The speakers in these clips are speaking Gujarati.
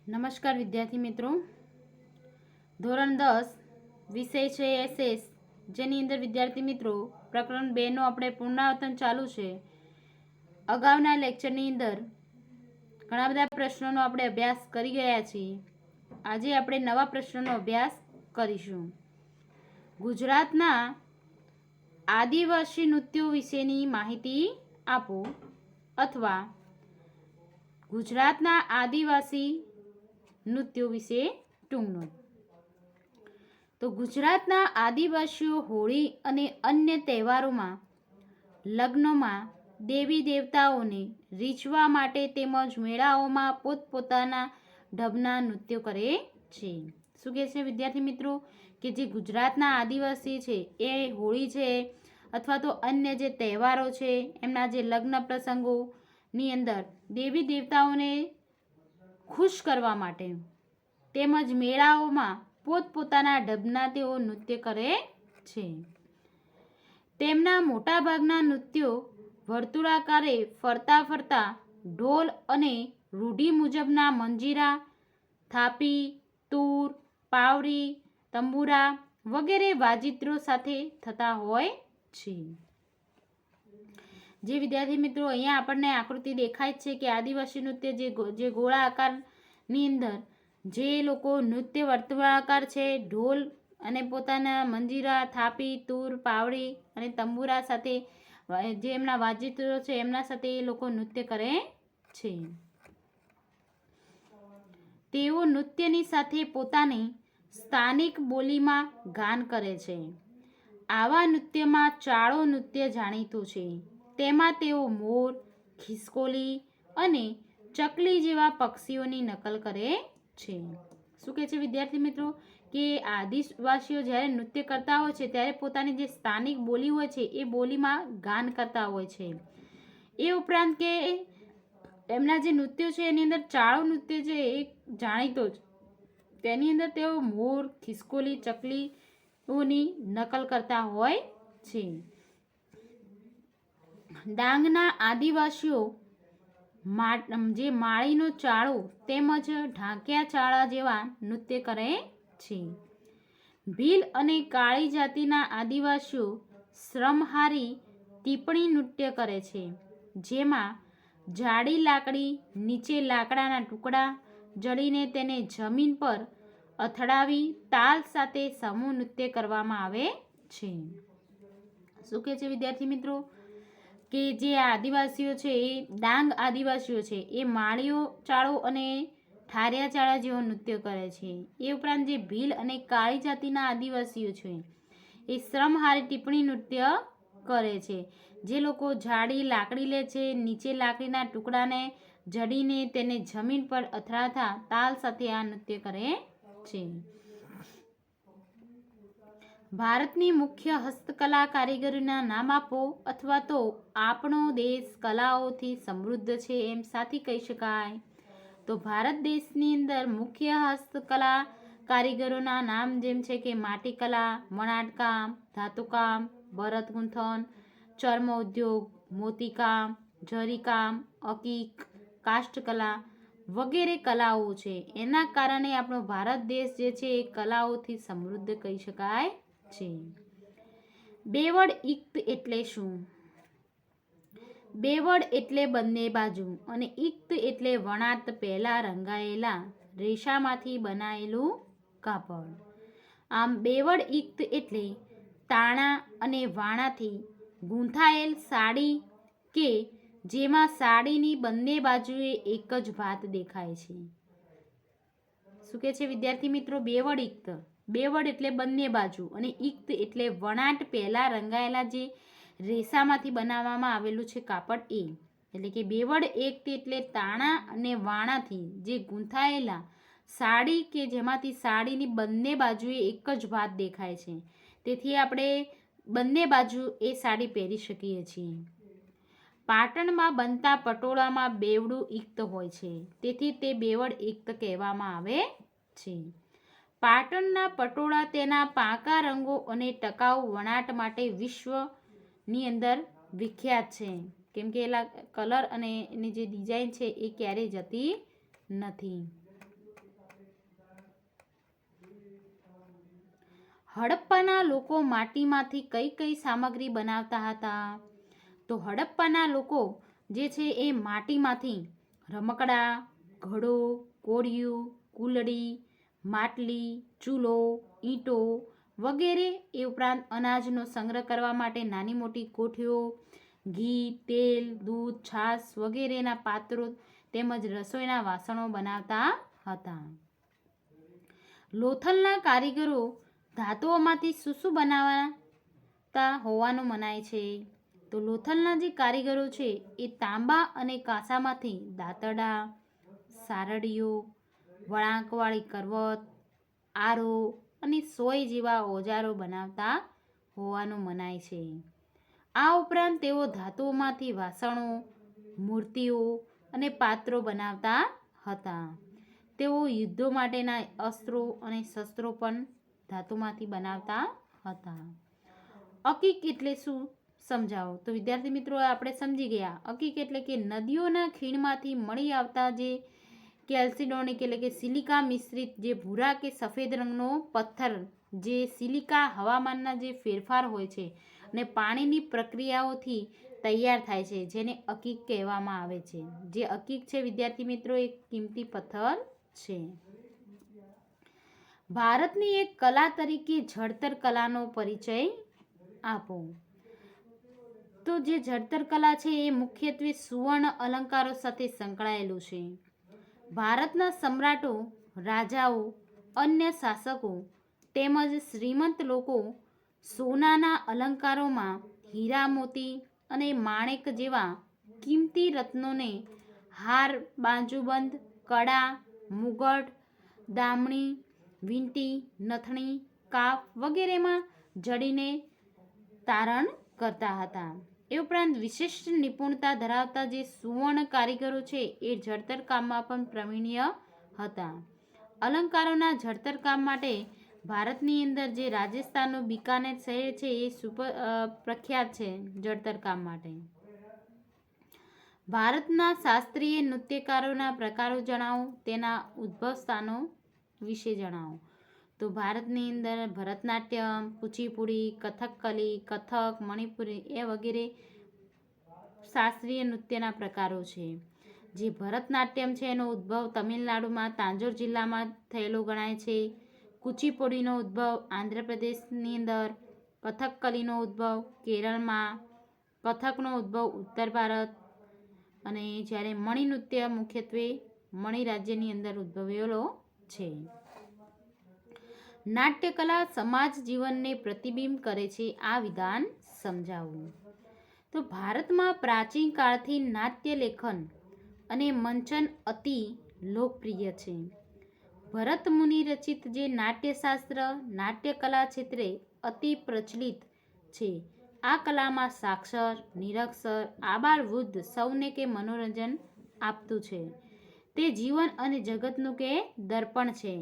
નમસ્કાર વિદ્યાર્થી મિત્રો, ધોરણ 10 વિષય છે એસએસ, જેની અંદર વિદ્યાર્થી મિત્રો પ્રકરણ 2નું આપણે પુનરાવર્તન ચાલુ છે. અગાઉના લેક્ચરની અંદર ઘણા બધા પ્રશ્નોનો આપણે અભ્યાસ કરી ગયા છીએ. આજે આપણે નવા પ્રશ્નોનો અભ્યાસ કરીશું. ગુજરાતના આદિવાસી નૃત્યો વિશેની માહિતી આપો, અથવા ગુજરાતના આદિવાસી નૃત્યો વિશે ટૂંક નોંધ. તો ગુજરાતના આદિવાસીઓ હોળી અને અન્ય તહેવારોમાં, લગ્નોમાં દેવી દેવતાઓને રીઝવવા માટે તેમજ મેળાઓમાં પોતપોતાના ઢબના નૃત્યો કરે છે. શું કહે છે વિદ્યાર્થી મિત્રો? કે જે ગુજરાતના આદિવાસી છે એ હોળી છે અથવા તો અન્ય જે તહેવારો છે, એમના જે લગ્ન પ્રસંગોની અંદર દેવી દેવતાઓને ખુશ કરવા માટે તેમજ મેળાઓમાં પોતપોતાના ઢબના તેઓ નૃત્ય કરે છે. તેમના મોટાભાગના નૃત્યો વર્તુળાકારે ફરતા ફરતા ઢોલ અને રૂઢિ મુજબના મંજીરા, થાપી, તૂર, પાવરી, તંબુરા વગેરે વાજિત્રો સાથે થતા હોય છે. જે વિદ્યાર્થી મિત્રો અહીંયા આપણને આકૃતિ દેખાય છે કે આદિવાસી નૃત્ય જે ગોળા આકારની અંદર જે લોકો નૃત્ય વર્તુળાકાર છે, ઢોલ અને પોતાના મંજીરા, થાપી, તૂર, પાવડી અને તંબુરા સાથે જે એમના વાજિત્રો છે એમના સાથે એ લોકો નૃત્ય કરે છે. તેઓ નૃત્યની સાથે પોતાની સ્થાનિક બોલીમાં ગાન કરે છે. આવા નૃત્યમાં ચાળો નૃત્ય જાણીતું છે. તેમાં તેઓ મોર, ખિસકોલી અને ચકલી જેવા પક્ષીઓની નકલ કરે છે. શું કહે છે વિદ્યાર્થી મિત્રો? કે આદિવાસીઓ જ્યારે નૃત્ય કરતા હોય છે ત્યારે પોતાની જે સ્થાનિક બોલી હોય છે એ બોલીમાં ગાન કરતા હોય છે. એ ઉપરાંત કે એમના જે નૃત્યો છે એની અંદર ચાળો નૃત્ય છે એ જાણીતો છે. તેની અંદર તેઓ મોર, ખિસકોલી, ચકલીઓની નકલ કરતા હોય છે. ડાંગના આદિવાસીઓ જે માળીનો ચાળો તેમજ ઢાંકિયા ચાળા જેવા નૃત્ય કરે છે. ભીલ અને કાળી જાતિના આદિવાસીઓ શ્રમહારી ટીપણી નૃત્ય કરે છે, જેમાં જાડી લાકડી નીચે લાકડાના ટુકડા જડીને તેને જમીન પર અથડાવી તાલ સાથે સમૂહ નૃત્ય કરવામાં આવે છે. શું કહે છે વિદ્યાર્થી મિત્રો? કે જે આદિવાસીઓ છે એ ડાંગ આદિવાસીઓ છે એ માળીઓ ચાળો અને ઠારિયા ચાળા જેવો નૃત્ય કરે છે. એ ઉપરાંત જે ભીલ અને કાળી જાતિના આદિવાસીઓ છે એ શ્રમહારી ટીપણી નૃત્ય કરે છે. જે લોકો જાડી લાકડી લે છે, નીચે લાકડીના ટુકડાને જડીને તેને જમીન પર અથડાતા તાલ સાથે આ નૃત્ય કરે છે. ભારતની મુખ્ય હસ્તકલા કારીગરીના નામ આપો, અથવા તો આપણો દેશ કલાઓથી સમૃદ્ધ છે એમ સાથી કહી શકાય. તો ભારત દેશની અંદર મુખ્ય હસ્તકલા કારીગરોના નામ જેમ છે કે માટીકલા, વણાટકામ, ધાતુકામ, ભરત ગૂંથણ, ચર્મ ઉદ્યોગ, મોતીકામ, જરીકામ, અકીક, કાષ્ઠકલા વગેરે કલાઓ છે. એના કારણે આપણો ભારત દેશ જે છે એ કલાઓથી સમૃદ્ધ કહી શકાય છે. બેવડ ઇક્ત એટલે શું? બેવડ એટલે બંને બાજુ અને ઇક્ત એટલે વણાટ પહેલા રંગાયેલા રેશામાંથી બનાવેલું કાપડ. આમ બેવડ ઇક્ત એટલે તાણા અને વાણાથી ગૂંથાયેલ સાડી કે જેમાં સાડીની બંને બાજુએ એક જ ભાત દેખાય છે. શું કહે છે વિદ્યાર્થી મિત્રો? બેવડ ઇક્ત. બેવડ એટલે બંને બાજુ અને ઇક્ત એટલે વણાટ પહેલા રંગાયેલા જે રેસામાંથી બનાવવામાં આવેલું છે કાપડ એ. એટલે કે બેવડ ઇક્ત એટલે તાણા અને વાણાથી જે ગૂંથાયેલા સાડી કે જેમાંથી સાડીની બંને બાજુએ એક જ ભાત દેખાય છે. તેથી આપણે બંને બાજુ એ સાડી પહેરી શકીએ છીએ. પાટણમાં બનતા પટોળામાં બેવડું ઇક્ત હોય છે, તેથી તે બેવડ ઇક્ત કહેવામાં આવે છે. પાટણના પટોળા તેના પાકા રંગો અને ટકાઉ વણાટ માટે વિશ્વની અંદર વિખ્યાત છે, કેમ કે એના કલર અને એની જે ડિઝાઇન છે એ ક્યારેય જતી નથી. હડપ્પાના લોકો માટીમાંથી કઈ કઈ સામગ્રી બનાવતા હતા? તો હડપ્પાના લોકો જે છે એ માટીમાંથી રમકડા, ઘડો, કોળિયું, કુલડી, માટલી, ચૂલો, ઈંટો વગેરે, એ ઉપરાંત અનાજનો સંગ્રહ કરવા માટે નાની મોટી કોઠીઓ, ઘી, તેલ, દૂધ, છાશ વગેરેના પાત્રો તેમજ રસોઈના વાસણો બનાવતા હતા. લોથલના કારીગરો ધાતુઓમાંથી શું બનાવતા હોવાનું મનાય છે? તો લોથલના જે કારીગરો છે એ તાંબા અને કાંસામાંથી દાંતરડા, સારડીઓ, વળાંકવાળી કરવત, આરો અને સોય જેવા ઓજારો બનાવતા હોવાનું મનાય છે. આ ઉપરાંત તેઓ ધાતુઓમાંથી વાસણો, મૂર્તિઓ અને પાત્રો બનાવતા હતા. તેઓ યુદ્ધો માટેના અસ્ત્રો અને શસ્ત્રો પણ ધાતુમાંથી બનાવતા હતા. અકીક એટલે શું સમજાવો? તો વિદ્યાર્થી મિત્રો આપણે સમજી ગયા. અકીક એટલે કે નદીઓના ખીણમાંથી મળી આવતા જે કેલ્સિડોનિક એટલે કે સિલિકા મિશ્રિત જે ભૂરા કે સફેદ રંગનો પથ્થર, જે સિલિકા હવામાનના જે ફેરફાર હોય છે અને પાણીની પ્રક્રિયાઓથી તૈયાર થાય છે, જેને અકીક કહેવામાં આવે છે. જે અકીક છે વિદ્યાર્થી મિત્રો એક કિંમતી પથ્થર છે. ભારતની એક કલા તરીકે જળતર કલાનો પરિચય આપો. તો જે જળતર કલા છે એ મુખ્યત્વે સુવર્ણ અલંકારો સાથે સંકળાયેલું છે. ભારતના સમ્રાટો, રાજાઓ, અન્ય શાસકો તેમજ શ્રીમંત લોકો સોનાના અલંકારોમાં હીરા, મોતી અને માણેક જેવા કિંમતી રત્નોને હાર, બાજુબંધ, કડા, મુગટ, દામણી, વીંટી, નથણી, કાફ વગેરેમાં જડીને તારણ કરતા હતા. એ ઉપરાંત વિશિષ્ટ નિપુણતા ધરાવતા જે સુવર્ણ કારીગરો છે એ જળતર કામમાં પણ પ્રવીણ્ય હતા. અલંકારોના જળતર કામ માટે ભારતની અંદર જે રાજસ્થાનનું બિકાનેર શહેર છે એ પ્રખ્યાત છે જળતર કામ માટે. ભારતના શાસ્ત્રીય નૃત્યકારોના પ્રકારો જણાવો, તેના ઉદ્ભવ સ્થાનો વિશે જણાવો. તો ભારતની અંદર ભરતનાટ્યમ, કુચીપુડી, કથકલી, કથક, મણિપુરી એ વગેરે શાસ્ત્રીય નૃત્યના પ્રકારો છે. જે ભરતનાટ્યમ છે એનો ઉદ્ભવ તમિલનાડુમાં તાંજોર જિલ્લામાં થયેલો ગણાય છે. કુચીપુડીનો ઉદ્ભવ આંધ્રપ્રદેશની અંદર, કથકલીનો ઉદ્ભવ કેરળમાં, કથકનો ઉદ્ભવ ઉત્તર ભારત, અને જ્યારે મણિ નૃત્ય મુખ્યત્વે મણિ રાજ્યની અંદર ઉદ્ભવેલો છે. નાટ્યકલા સમાજ જીવનને પ્રતિબિંબ કરે છે, આ વિધાન સમજાવવું. તો ભારતમાં પ્રાચીન કાળથી નાટ્ય લેખન અને મંચન અતિ લોકપ્રિય છે. ભરત મુનિ રચિત જે નાટ્યશાસ્ત્ર નાટ્યકલા ક્ષેત્રે અતિ પ્રચલિત છે. આ કલામાં સાક્ષર, નિરક્ષર, આબાળવૃદ્ધ સૌને કે મનોરંજન આપતું છે. તે જીવન અને જગતનું કે દર્પણ છે.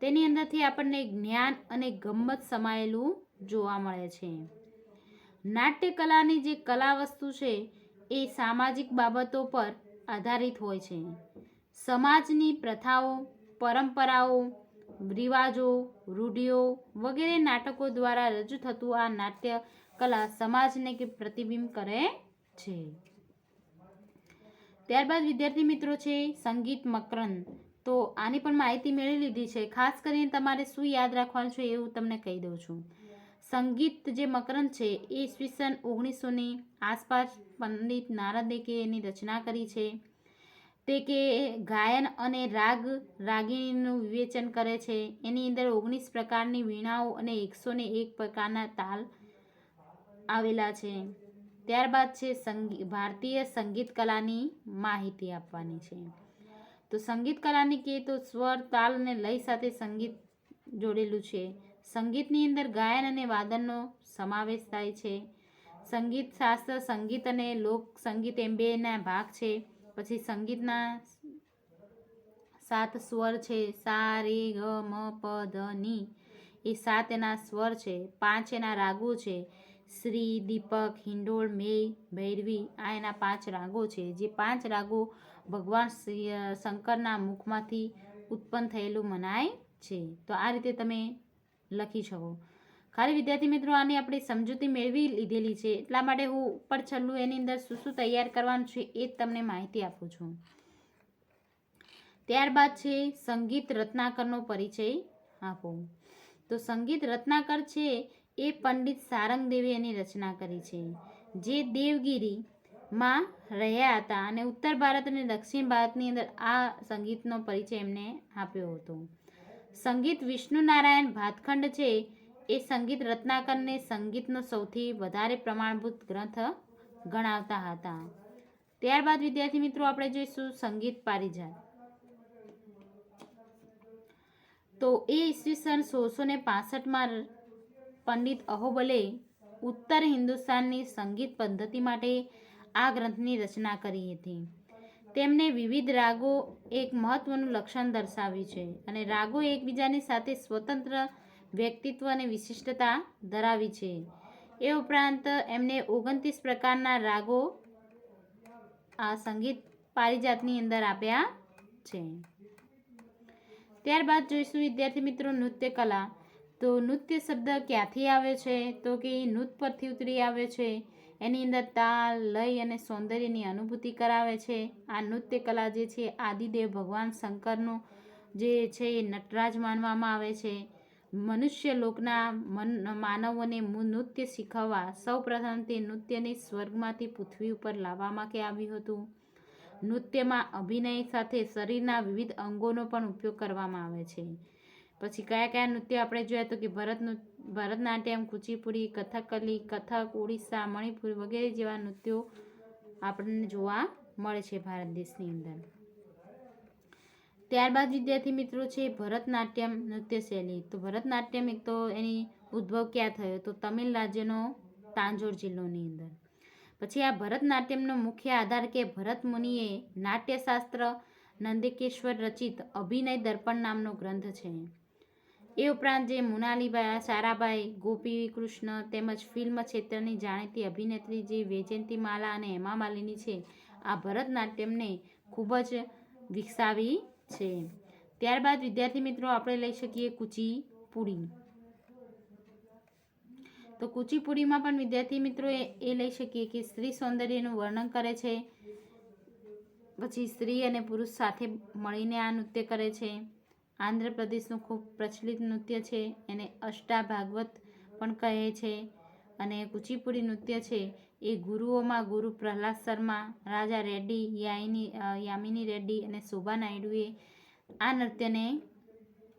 તેની અંદરથી આપણને જ્ઞાન અને ગમ્મત સમાયેલું જોવા મળે છે. નાટ્યકલાની જે કલા વસ્તુ છે એ સામાજિક બાબતો પર આધારિત હોય છે. સમાજની પ્રથાઓ, પરંપરાઓ, રિવાજો, રૂઢિઓ વગેરે નાટકો દ્વારા રજૂ થતું આ નાટ્ય કલા સમાજને કે પ્રતિબિંબ કરે છે. ત્યારબાદ વિદ્યાર્થી મિત્રો છે સંગીત મકરંદ. તો આની પણ માહિતી મેળવી લીધી છે. ખાસ કરીને તમારે શું યાદ રાખવાનું છે એવું તમને કહી દઉં છું. સંગીત જે મકરંદ છે એ ઈસવીસન 1900ની આસપાસ પંડિત નારદે કે એની રચના કરી છે. તે કે ગાયન અને રાગ રાગિણીનું વિવેચન કરે છે. એની અંદર 19 પ્રકારની વીણાઓ અને 101 પ્રકારના તાલ આવેલા છે. ત્યારબાદ છે ભારતીય સંગીત કલાની માહિતી આપવાની છે. તો સંગીત કલાની કહીએ તો સ્વર, તાલ અને લય સાથે સંગીત જોડેલું છે. સંગીતની અંદર ગાયન અને વાદનનો સમાવેશ થાય છે. સંગીત શાસ્ત્ર સંગીત અને લોક સંગીત એમ બેના ભાગ છે. પછી સંગીતના 7 સ્વર છે. સા, રે, ગ, મ, પ, ધ, ની એ 7 એના સ્વર છે. 5 એના રાગો છે. શ્રી, દીપક, હિંડોળ, મેય, ભૈરવી આ એના 5 રાગો છે. જે 5 રાગો ભગવાન શંકરના મુખમાંથી ઉત્પન્ન થયેલું મનાય છે. તો આ રીતે તમે લખી શકો. ખાલી વિદ્યાર્થી મિત્રો આની આપણે સમજૂતી મેળવી લીધેલી છે, એટલા માટે હું ઉપર છેલ્લું એની અંદર શું શું તૈયાર કરવાનું છે એ જ તમને માહિતી આપું છું. ત્યારબાદ છે સંગીત રત્નાકરનો પરિચય આપો. તો સંગીત રત્નાકર છે એ પંડિત સારંગદેવે એની રચના કરી છે, જે દેવગીરીમાં રહ્યા હતા અને ઉત્તર ભારત અને દક્ષિણ ભારતની અંદર આ સંગીતનો પરિચય એમને આપ્યો હતો. સંગીત વિષ્ણુ નારાયણ ભાતખંડ છે એ સંગીત રત્નાકરને સંગીતનો સૌથી વધારે પ્રમાણભૂત ગ્રંથ ગણાવતા હતા. ત્યારબાદ વિદ્યાર્થી મિત્રો આપણે જોઈશું સંગીત પારિજાત. તો એ ઈસવીસન 1665માં પંડિત અહોબલે ઉત્તર હિન્દુસ્તાનની સંગીત પદ્ધતિ માટે આ ગ્રંથની રચના કરી હતી. તેમને વિવિધ રાગો એક મહત્વનું લક્ષણ દર્શાવ્યું છે અને રાગો એકબીજાની સાથે સ્વતંત્ર વ્યક્તિત્વ અને વિશિષ્ટતા ધરાવી છે. એ ઉપરાંત એમને 29 પ્રકારના રાગો આ સંગીત પારિજાતની અંદર આપ્યા છે. ત્યારબાદ જોઈશું વિદ્યાર્થી મિત્રો નૃત્ય કલા. તો નૃત્ય શબ્દ ક્યાંથી આવ્યો છે? તો કે નૃત્ય પરથી ઉતરી આવ્યો છે. એની અંદર તાલ, લય અને સૌંદર્યની અનુભૂતિ કરાવે છે. આ નૃત્ય કલા જે છે આદિદેવ ભગવાન શંકરનું જે છે એ નટરાજ માનવામાં આવે છે. મનુષ્ય લોકના માનવોને નૃત્ય શીખવવા સૌપ્રથમ તે નૃત્યને સ્વર્ગમાંથી પૃથ્વી ઉપર લાવવામાં આવ્યું હતું. નૃત્યમાં અભિનય સાથે શરીરના વિવિધ અંગોનો પણ ઉપયોગ કરવામાં આવે છે. પછી કયા કયા નૃત્ય આપણે જોયા? તો કે ભરતનાટ્યમ, કુચીપુડી, કથકલી, કથક, ઓડિશા, મણિપુર વગેરે જેવા નૃત્યો આપણને જોવા મળે છે ભારત દેશની અંદર. ત્યારબાદ વિદ્યાર્થી મિત્રો છે ભરતનાટ્યમ નૃત્ય શૈલી. તો ભરતનાટ્યમ એક તો એની ઉદ્ભવ ક્યાં થયો? તો તમિલ રાજ્યનો તાંજોર જિલ્લોની અંદર. પછી આ ભરતનાટ્યમનો મુખ્ય આધાર કે ભરત મુનિએ નાટ્યશાસ્ત્ર નંદિકેશ્વર રચિત અભિનય દર્પણ નામનો ગ્રંથ છે. એ ઉપરાંત જે મુનાલીબાઈ, સારાભાઈ, ગોપી કૃષ્ણ તેમજ ફિલ્મ ક્ષેત્રની જાણીતી અભિનેત્રી જે વૈજયંતીમાલા અને હેમા માલિની છે, આ ભરતનાટ્યમને ખૂબ જ વિકસાવી છે. ત્યારબાદ વિદ્યાર્થી મિત્રો આપણે લઈ શકીએ કુચીપુડી. તો કુચીપુડીમાં પણ વિદ્યાર્થી મિત્રો એ લઈ શકીએ કે સ્ત્રી સૌંદર્યનું વર્ણન કરે છે. પછી સ્ત્રી અને પુરુષ સાથે મળીને આ નૃત્ય કરે છે. આંધ્રપ્રદેશનું ખૂબ પ્રચલિત નૃત્ય છે, એને અષ્ટાભાગવત પણ કહે છે. અને કુચીપુડી નૃત્ય છે એ ગુરુઓમાં ગુરુ પ્રહલાદ શર્મા, રાજા રેડ્ડી, યામિની રેડ્ડી અને શોભા નાયડુએ આ નૃત્યને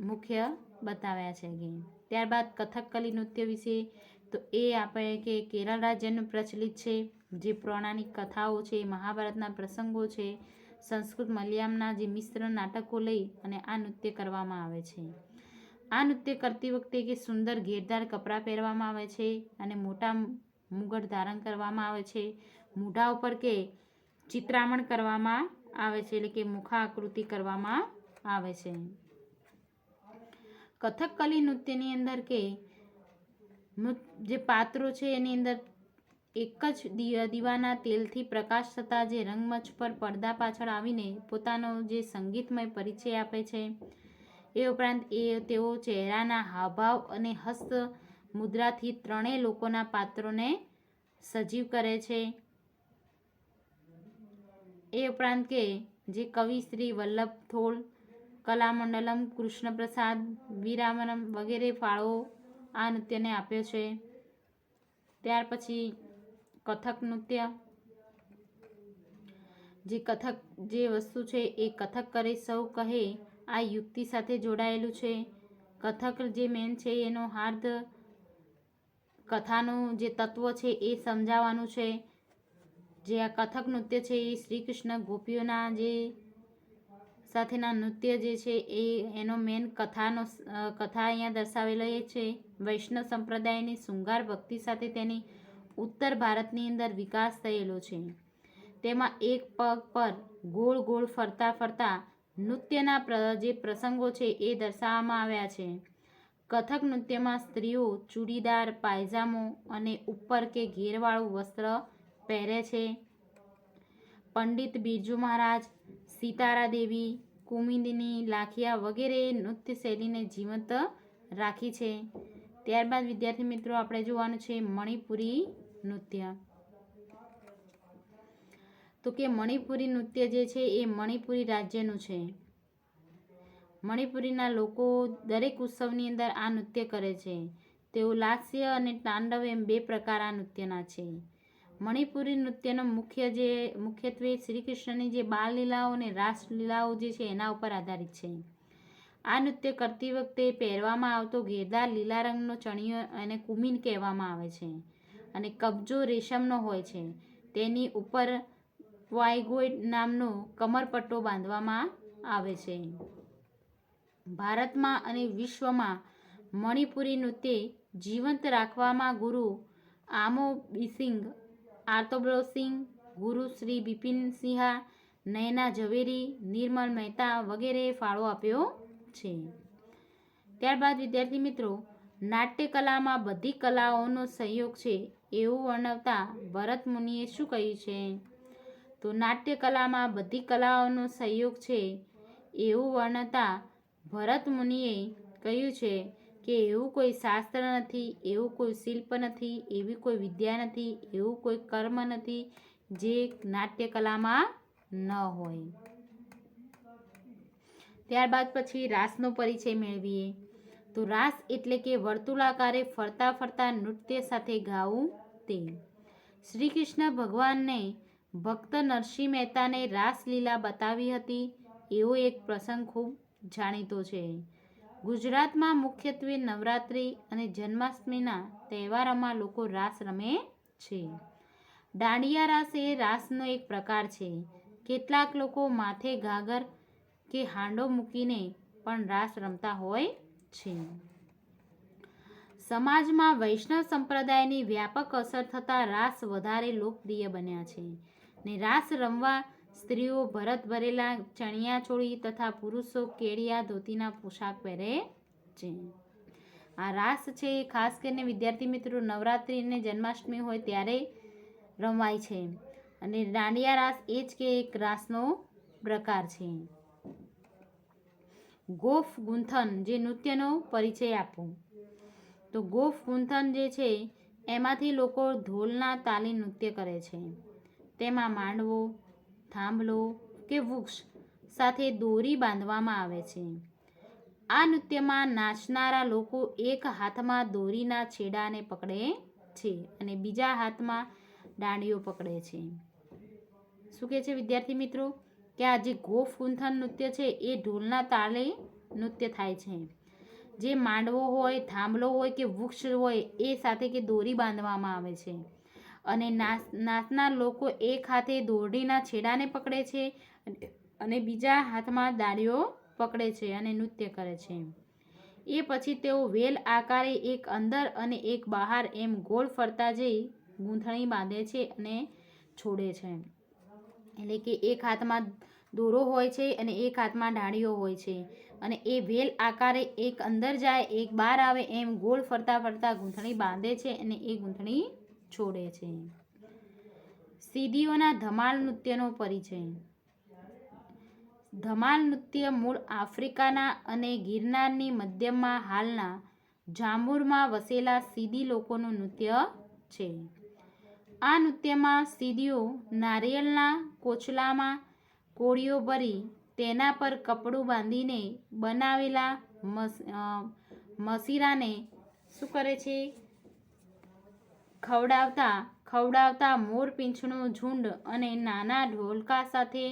મુખ્ય બતાવ્યા છે. ત્યારબાદ કથકલી નૃત્ય વિશે તો એ આપણે કે કેરળ રાજ્યનું પ્રચલિત છે, જે પૌરાણિક કથાઓ છે, મહાભારતના પ્રસંગો છે, સંસ્કૃત મલયાલમના જે મિશ્ર નાટકો લઈ અને આ નૃત્ય કરવામાં આવે છે. આ નૃત્ય કરતી વખતે કે સુંદર ઘેરદાર કપડાં પહેરવામાં આવે છે અને મોટા મુગટ ધારણ કરવામાં આવે છે. મોઢા ઉપર કે ચિત્રામણ કરવામાં આવે છે, એટલે કે મુખાકૃતિ કરવામાં આવે છે. કથકલી નૃત્યની અંદર કે જે પાત્રો છે એની અંદર એક જ દીવાના તેલથી પ્રકાશ થતાં જે રંગમંચ પર પડદા પાછળ આવીને પોતાનો જે સંગીતમય પરિચય આપે છે. એ ઉપરાંત તેઓ ચહેરાના હાવભાવ અને હસ્ત મુદ્રાથી ત્રણેય લોકોના પાત્રોને સજીવ કરે છે. એ ઉપરાંત કે જે કવિ શ્રી વલ્લભ થોળ, કલામંડલમ, કૃષ્ણપ્રસાદ, વીરામરમ વગેરે ફાળો આ નૃત્યને આપ્યો છે. ત્યાર પછી કથક નૃત્ય. જે કથક જે વસ્તુ છે એ કથક કરે સૌ કહે આ યુક્તિ સાથે જોડાયેલું છે. કથક જે મેન છે એનો હાર્દ કથાનું જે તત્વ છે એ સમજાવવાનું છે. જે આ કથક નૃત્ય છે એ શ્રી કૃષ્ણ ગોપીઓના જે સાથેના નૃત્ય જે છે એનો મેન કથા અહીંયા દર્શાવેલો એ છે. વૈષ્ણવ સંપ્રદાયની શૃંગાર ભક્તિ સાથે તેની ઉત્તર ભારતની અંદર વિકાસ થયેલો છે. તેમાં એક પગ પર ગોળ ગોળ ફરતા ફરતા નૃત્યના જે પ્રસંગો છે એ દર્શાવવામાં આવ્યા છે. કથક નૃત્યમાં સ્ત્રીઓ ચૂડીદાર, પાયજામો અને ઉપર કે ઘેરવાળું વસ્ત્ર પહેરે છે. પંડિત બિરજુ મહારાજ, સિતારા દેવી, કુમુદિની, લાખિયા વગેરે નૃત્ય શૈલીને જીવંત રાખી છે. ત્યારબાદ વિદ્યાર્થી મિત્રો આપણે જોવાનું છે મણિપુરી નૃત્ય. તો કે મણિપુરી નૃત્ય જે છે એ મણિપુરી રાજ્યનું છે. મણિપુરીના લોકો દરેક ઉત્સવની અંદર આ નૃત્ય કરે છે. તેઓ લાસ્ય અને તાંડવ એમ 2 પ્રકાર આ નૃત્યના છે. મણિપુરી નૃત્યનો મુખ્યત્વે શ્રી કૃષ્ણની જે બાલલીલાઓ અને રાસલીલાઓ જે છે એના ઉપર આધારિત છે. આ નૃત્ય કરતી વખતે પહેરવામાં આવતો ઘેરદાર લીલા રંગનો ચણિયો અને કુમીન કહેવામાં આવે છે અને કબજો રેશમનો હોય છે. તેની ઉપર વાયગોઇડ નામનો કમરપટ્ટો બાંધવામાં આવે છે. ભારતમાં અને વિશ્વમાં મણિપુરી નૃત્ય જીવંત રાખવામાં ગુરુ આમો બિસિંગ, આર્તોબ્રો સિંહ, ગુરુ શ્રી બિપિન સિંહા, નયના ઝવેરી, નિર્મલ મહેતા વગેરેએ ફાળો આપ્યો છે. ત્યારબાદ વિદ્યાર્થી મિત્રો નાટ્યકલામાં બધી કલાઓનો સહયોગ છે એવું વર્ણવતા ભરત મુનિએ શું કહ્યું છે? તો નાટ્યકલામાં બધી કલાઓનો સહયોગ છે એવું વર્ણવતા ભરત મુનિએ કહ્યું છે કે એવું કોઈ શાસ્ત્ર નથી, એવું કોઈ શિલ્પ નથી, એવી કોઈ વિદ્યા નથી, એવું કોઈ કર્મ નથી જે નાટ્યકલામાં ન હોય. ત્યારબાદ પછી રાસનો પરિચય મેળવીએ. તો રાસ એટલે કે વર્તુળાકારે ફરતા ફરતા નૃત્ય સાથે ગાવું તે. શ્રી કૃષ્ણ ભગવાનને ભક્ત નરસિંહ મહેતાને રાસલીલા બતાવી હતી એવો એક પ્રસંગ ખૂબ જાણીતો છે. ગુજરાતમાં મુખ્યત્વે નવરાત્રિ અને જન્માષ્ટમીના તહેવારોમાં લોકો રાસ રમે છે. દાંડિયા રાસ એ રાસનો એક પ્રકાર છે. કેટલાક લોકો માથે ઘાઘર કે હાંડો મૂકીને પણ રાસ રમતા હોય છે. સમાજમાં વૈષ્ણવ સંપ્રદાયની વ્યાપક અસર થતાં રાસ વધારે લોકપ્રિય બન્યા છે ને રાસ રમવા સ્ત્રીઓ ભરત ભરેલા ચણિયાચોળી તથા પુરુષો કેડિયા ધોતીના પોશાક પહેરે છે. આ રાસ છે એ ખાસ કરીને વિદ્યાર્થી મિત્રો નવરાત્રિ અને જન્માષ્ટમી હોય ત્યારે રમાય છે અને દાંડિયા રાસ એ જ કે એક રાસનો પ્રકાર છે. ગોફ ગુંથન જે નૃત્યનો પરિચય આપો. તો ગોફ ગુંથન જે છે એમાંથી લોકો ઢોલના તાલે નૃત્ય કરે છે. તેમાં માંડવો, થાંભલો કે વૃક્ષ સાથે દોરી બાંધવામાં આવે છે. આ નૃત્યમાં નાચનારા લોકો એક હાથમાં દોરીના છેડાને પકડે છે અને બીજા હાથમાં દાંડીઓ પકડે છે. શું કહે છે વિદ્યાર્થી મિત્રો કે આ જે ગોફ ગુંથન નૃત્ય છે એ ઢોલના તાલે નૃત્ય થાય છે. જે માંડવો હોય, થાંભલો હોય કે વૃક્ષ હોય એ સાથે કે દોરી બાંધવામાં આવે છે અને નાચનાર લોકો એક હાથે દોરડીના છેડાને પકડે છે અને બીજા હાથમાં દાંડીઓ પકડે છે અને નૃત્ય કરે છે. એ પછી તેઓ વેલ આકારે એક અંદર અને એક બહાર એમ ગોળ ફરતા જઈ ગૂંથણી બાંધે છે અને છોડે છે. એટલે કે એક હાથમાં દોરો હોય છે અને એક હાથમાં દાંડીઓ હોય છે અને એ વેલ આકારે એક અંદર જાય એક બહાર આવે એમ ગોળ ફરતા ફરતા ગૂંથણી બાંધે છે અને એ ગૂંથણી છોડે છે. સીડીઓના ધમાલ નૃત્યનો પરિચય. ધમાલ નૃત્ય મૂળ આફ્રિકાના અને ગિરનારની મધ્યમાં હાલના જાંબુરમાં વસેલા સીડી લોકોનું નૃત્ય છે. આ નૃત્યમાં સીડીઓ નારિયેળના કોચલામાં કોળીઓ ભરી તેના પર કપડું બાંધીને બનાવેલા મસીરાને શું કરે છે ખવડાવતા મોરપીંછનું ઝુંડ અને નાના ઢોલકા સાથે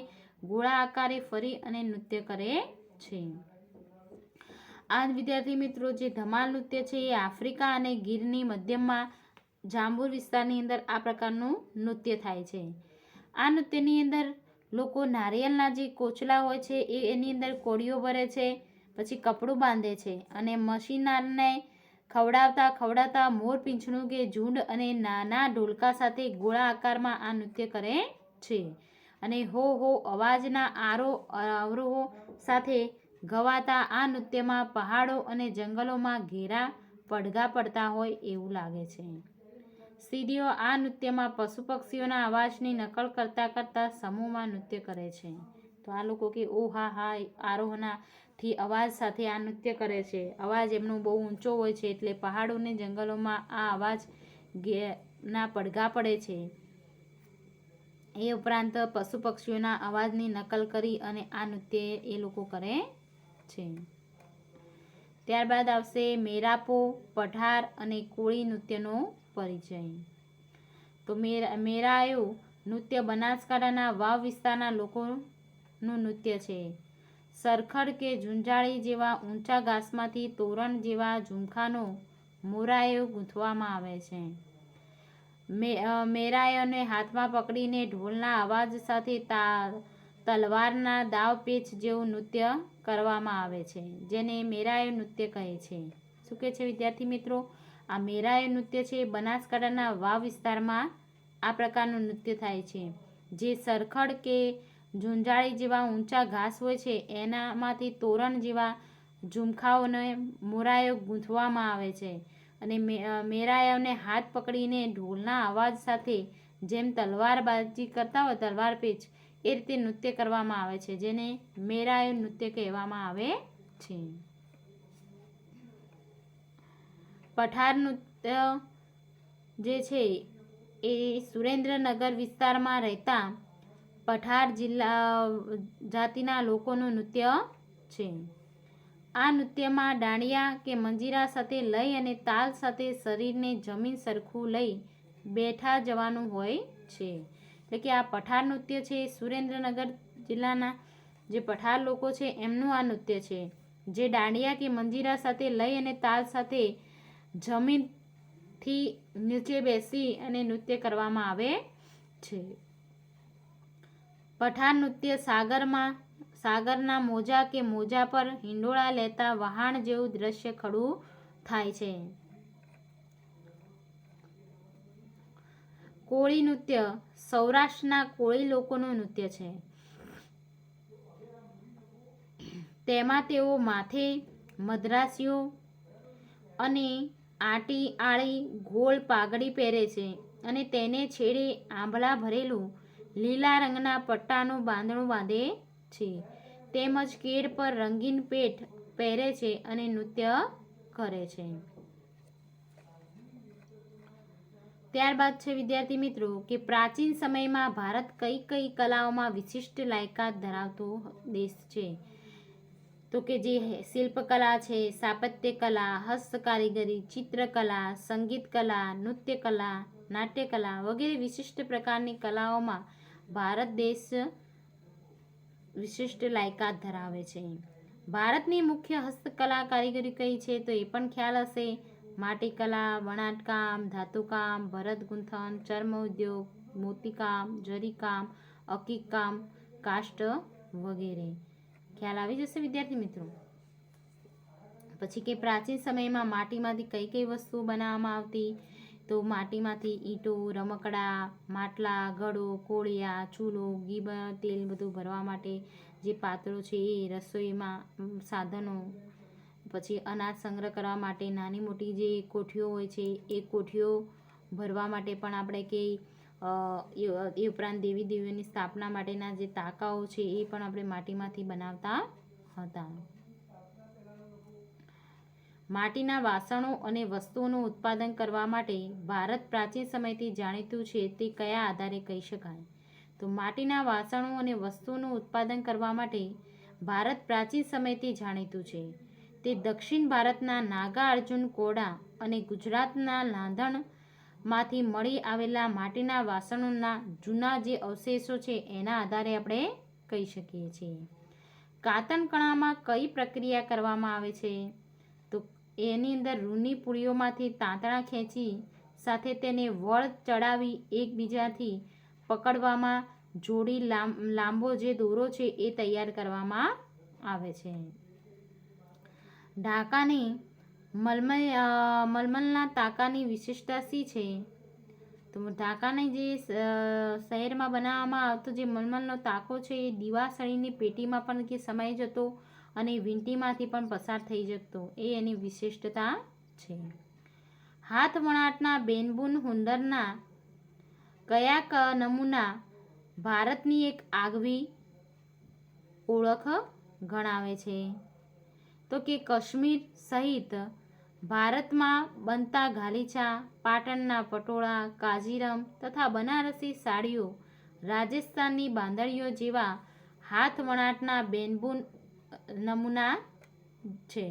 ગોળા આકારે ફરી અને નૃત્ય કરે છે. આ વિદ્યાર્થી મિત્રો જે ધમાલ નૃત્ય છે એ આફ્રિકા અને ગીરની મધ્યમાં જાંબુર વિસ્તારની અંદર આ પ્રકારનું નૃત્ય થાય છે. આ નૃત્યની અંદર લોકો નારિયેળના જે કોચલા હોય છે એની અંદર કોળીઓ ભરે છે, પછી કપડું બાંધે છે અને મસીનાને ખવડાવતા મોરપીંછનું કે ઝુંડ અને નાના ઢોલકા સાથે ગોળા આકારમાં આ નૃત્ય કરે છે અને હો હો અવાજના આવરોહો સાથે ગવાતા આ નૃત્યમાં પહાડો અને જંગલોમાં ઘેરા પડઘા પડતા હોય એવું લાગે છે. સીડીઓ આ નૃત્યમાં પશુ પક્ષીઓના અવાજની નકલ કરતા સમૂહમાં નૃત્ય કરે છે. તો તો આ લોકો કે ઓ હા હા આરોહનાથી અવાજ સાથે આ નૃત્ય કરે છે. અવાજ એમનો બહુ ઊંચો હોય છે એટલે પહાડોને જંગલોમાં આ અવાજ ના પડઘા પડે છે. એ ઉપરાંત પશુ પક્ષીઓના અવાજની નકલ કરી અને આ નૃત્ય એ લોકો કરે છે. ત્યારબાદ આવશે મેરાપો, પઠાર અને કોળી નૃત્યનો પરિચય. તો મેરાયો નૃત્ય બનાસકાંઠાના વાવ વિસ્તારના લોકોનું નૃત્ય છે. સરખડ કે ઝુંઝાળી જેવા ઊંચા ઘાસમાંથી તોરણ જેવા ઝુમખાનો મોરાયો ગૂંથવામાં આવે છે. મેરાયોને હાથમાં પકડીને ઢોલના અવાજ સાથે તલવારના દાવ પેચ જેવું નૃત્ય કરવામાં આવે છે, જેને મેરાયો નૃત્ય કહે છે. શું કહે છે વિદ્યાર્થી મિત્રો? આ મેરાયો નૃત્ય છે બનાસકાંઠાના વાવ વિસ્તારમાં આ પ્રકારનું નૃત્ય થાય છે, જે સરખડ કે ઝુંઝાળી જેવા ઊંચા ઘાસ હોય છે એનામાંથી તોરણ જેવા ઝુમખાઓને મોરાયો ગૂંથવામાં આવે છે અને મેરાયોને હાથ પકડીને ઢોલના અવાજ સાથે જેમ તલવારબાજી કરતા હોય તલવાર પેચ એ રીતે નૃત્ય કરવામાં આવે છે, જેને મેરાયો નૃત્ય કહેવામાં આવે છે. પઠાર નૃત્ય જે છે એ સુરેન્દ્રનગર વિસ્તારમાં રહેતા પઠાર જાતિના લોકોનું નૃત્ય છે. આ નૃત્યમાં દાંડિયા કે મંજીરા સાથે લય અને તાલ સાથે શરીરને જમીન સરખું લઈ બેઠા જવાનું હોય છે. એટલે કે આ પઠાર નૃત્ય છે સુરેન્દ્રનગર જિલ્લાના જે પઠાર લોકો છે એમનું આ નૃત્ય છે, જે દાંડિયા કે મંજીરા સાથે લય અને તાલ સાથે જમીનથી નીચે બેસી અને નૃત્ય કરવામાં આવે છે. પઠાર નૃત્ય સાગરના મોજા કે મોજા પર હિંડોળા લેતા વહાણ જેવું દ્રશ્ય ખડું થાય છે. કોળી નૃત્ય સૌરાષ્ટ્રના કોળી લોકોનું નૃત્ય છે. તેમાં તેઓ માથે મદ્રાસીઓ અને આળી ગોળ પાઘડી પહેરે છે અને તેને છેડે આંબળા ભરેલું લીલા રંગના પટ્ટાનું બાંધણું બાંધે છે, તેમજ કેડ પર રંગીન પેઠ પહેરે છે અને નૃત્ય કરે છે. ત્યારબાદ છે વિદ્યાર્થી મિત્રો કે પ્રાચીન સમયમાં ભારત કઈ કઈ કલાઓમાં વિશિષ્ટ લાયકાત ધરાવતો દેશ છે? તો કે જે શિલ્પકલા છે, સ્થાપત્ય કલા, હસ્તકારીગરી, ચિત્રકલા, સંગીત કલા, નૃત્ય કલા, નાટ્યકલા વગેરે વિશિષ્ટ પ્રકારની કલાઓમાં ભારત દેશ વિશિષ્ટ લાયકાત ધરાવે છે. ભારતની મુખ્ય હસ્તકલા કારીગરી કઈ છે? તો એ પણ ખ્યાલ હશે. માટીકલા, વણાટકામ, ધાતુકામ, ભરત ગૂંથણ, ચર્મ ઉદ્યોગ, મોતીકામ, જરીકામ, અકીકામ, કાષ્ઠ વગેરે. ખ્યાલ આવી જશે વિદ્યાર્થી મિત્રો. પછી કે પ્રાચીન સમયમાં માટીમાંથી કઈ કઈ વસ્તુઓ બનાવવામાં આવતી? તો માટીમાંથી ઈંટો, રમકડા, માટલા, ઘડો, કોળિયા, ચૂલો, ઘી તેલ બધું ભરવા માટે જે પાત્રો છે એ, રસોઈમાં સાધનો, પછી અનાજ સંગ્રહ કરવા માટે નાની મોટી જે કોઠીઓ હોય છે એ કોઠીઓ ભરવા માટે પણ આપણે કે એ ઉપરાંત દેવી દેવીઓની સ્થાપના માટેના જે તાકાઓ છે એ પણ આપણે માટીમાંથી બનાવતા હતા. માટીના વાસણો અને વસ્તુઓનું ઉત્પાદન કરવા માટે ભારત પ્રાચીન સમયથી જાણીતું છે તે કયા આધારે કહી શકાય? તો માટીના વાસણો અને વસ્તુઓનું ઉત્પાદન કરવા માટે ભારત પ્રાચીન સમયથી જાણીતું છે. તે દક્ષિણ ભારતના નાગા અર્જુન કોડા અને ગુજરાતના લાંધણમાંથી મળી આવેલા માટીના વાસણોના જૂના જે અવશેષો છે એના આધારે આપણે કહી શકીએ છીએ. કાતરકણામાં કઈ પ્રક્રિયા કરવામાં આવે છે? તો એની અંદર રૂની પૂળીઓમાંથી તાંતણા ખેંચી સાથે તેને વળ ચડાવી એકબીજાથી પકડવામાં જોડી લાંબો જે દોરો છે એ તૈયાર કરવામાં આવે છે. ઢાકાની મલમલના તાકાની વિશેષતા શી છે? તો ઢાકાની જે શહેરમાં બનાવવામાં આવતો જે મલમલનો તાકો છે એ દીવાસળીની પેટીમાં પણ કે સમાઈ જતો અને વીંટીમાંથી પણ પસાર થઈ જતો, એ એની વિશિષ્ટતા છે. હાથ વણાટના બેનબુન હુનરના કયા નમૂના ભારતની એક આગવી ઓળખ ગણાવે છે. તો કે કાશ્મીર સહિત ભારતમાં બનતા ગાલીચા, પાટણના પટોળા, કાજીરમ તથા બનારસી સાડીઓ, રાજસ્થાનની બાંધણીઓ જેવા હાથ વણાટના બેનબૂ નમૂના છે.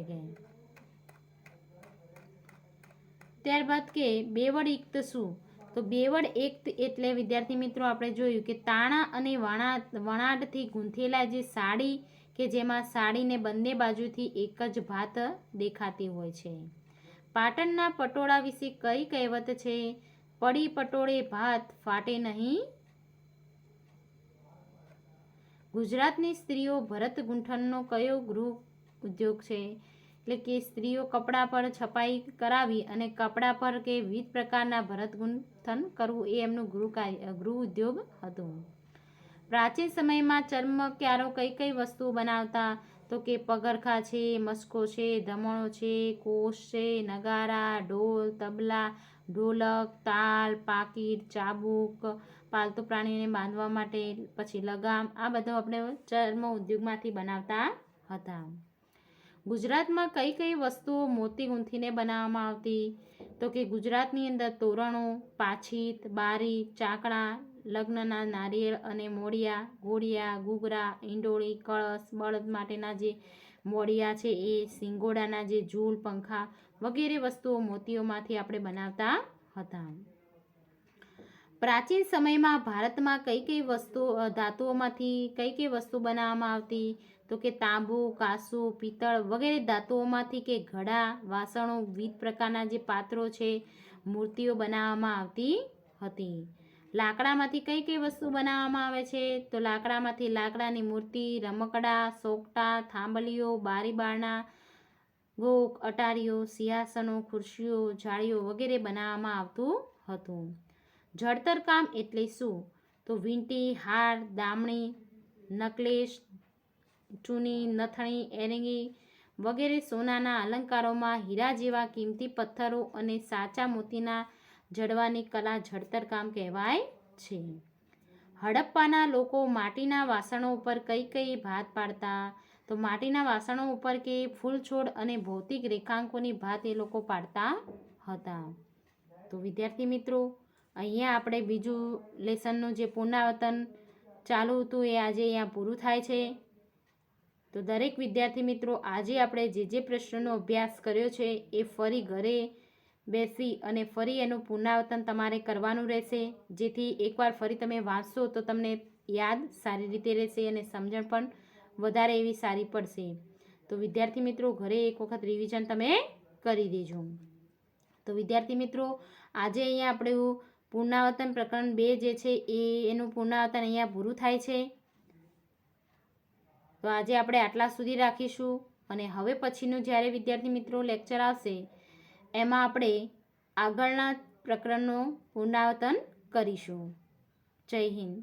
ત્યારબાદ કે બેવડ ઇક્ત શું? તો બેવડ ઇક્ત એટલે વિદ્યાર્થી મિત્રો આપણે જોયું કે તાણા અને વણાટથી ગૂંથેલા જે સાડી કે જેમાં સાડીને બંને બાજુથી એક જ ભાત દેખાતી હોય છે. પાટણના પટોળા વિશે કઈ કહેવત છે? પડી પટોળે ભાત ફાટે નહીં. ગુજરાતની સ્ત્રીઓ ભરત ગૂંથણનો કયો ગૃહ ઉદ્યોગ છે? એટલે કે સ્ત્રીઓ કપડા પર છપાઈ કરાવી અને કપડા પર કે વિવિધ પ્રકારના ભરત ગૂંથણ કરવું એ એમનું ગૃહ ઉદ્યોગ હતું. પ્રાચીન સમયમાં ચર્મકારો કઈ કઈ વસ્તુઓ બનાવતા? તો કે પગરખા છે, મસ્કો છે, ધમણો છે, કોષ છે, નગારા, ઢોલ, તબલા, ઢોલક, તાલ, પાકીટ, ચાબુક, પાલતુ પ્રાણીને બાંધવા માટે, પછી લગામ, આ બધું આપણે ચર્મ ઉદ્યોગમાંથી બનાવતા હતા. ગુજરાતમાં કઈ કઈ વસ્તુઓ મોતી ગૂંથીને બનાવવામાં આવતી? તો કે ગુજરાતની અંદર તોરણો, પાછીત, બારી, ચાકડા, લગ્નના નારિયેળ અને મોડિયા, ઘોડિયા, ઘૂઘરા, ઈંડોળી, કળશ, બળદ માટેના જે મોડિયા છે એ, સિંગોડાના જે ઝૂલ, પંખા વગેરે વસ્તુઓ મોતીઓમાંથી આપણે બનાવતા હતા. પ્રાચીન સમયમાં ભારતમાં કઈ કઈ વસ્તુઓ ધાતુઓમાંથી કઈ કઈ વસ્તુ બનાવવામાં આવતી? તો કે તાંબુ, કાંસુ, પિત્તળ વગેરે ધાતુઓમાંથી કે ઘડા, વાસણો, વિવિધ પ્રકારના જે પાત્રો છે, મૂર્તિઓ બનાવવામાં આવતી હતી. લાકડામાંથી કઈ કઈ વસ્તુ બનાવવામાં આવે છે? તો લાકડામાંથી લાકડાની મૂર્તિ, રમકડા, સોગટા, થાંભલીઓ, બારી બારણા, ગોક, અટારીઓ, સિંહાસનો, ખુરશીઓ, જાળીઓ વગેરે બનાવવામાં આવતું હતું. જડતર કામ એટલે શું? તો વીંટી, હાર, દામણી, નકલેસ, ચૂની, નથણી, એરંગી વગેરે સોનાના અલંકારોમાં હીરા જેવા કિંમતી પથ્થરો અને સાચા મોતીના જડવાની કલા જડતર કામ કહેવાય છે. હડપ્પાના લોકો માટીના વાસણો ઉપર કઈ કઈ ભાત પાડતા? તો માટીના વાસણો ઉપર કે ફૂલછોડ અને ભૌતિક રેખાંકોની ભાત એ લોકો પાડતા હતા. તો વિદ્યાર્થી મિત્રો, અહીંયા આપણે બીજું લેસનનું જે પુનરાવર્તન ચાલુ હતું એ આજે અહીંયા પૂરું થાય છે. તો દરેક વિદ્યાર્થી મિત્રો, આજે આપણે જે પ્રશ્નોનો અભ્યાસ કર્યો છે એ ફરી ઘરે બેસી અને ફરી એનું પુનરાવર્તન તમારે કરવાનું રહેશે, જેથી એકવાર ફરી તમે વાંચશો તો તમને યાદ સારી રીતે રહેશે અને સમજણ પણ વધારે એવી સારી પડશે. તો વિદ્યાર્થી મિત્રો, ઘરે એક વખત રિવિઝન તમે કરી દેજો. તો વિદ્યાર્થી મિત્રો, આજે અહીંયા આપણું પુનરાવર્તન પ્રકરણ 2 જે છે એનું પુનરાવર્તન અહીંયા પૂરું થાય છે. તો આજે આપણે આટલા સુધી રાખીશું અને હવે પછીનું જ્યારે વિદ્યાર્થી મિત્રો લેક્ચર આવશે એમાં આપણે આગળના પ્રકરણનું પુનરાવર્તન કરીશું. જય હિન્દ.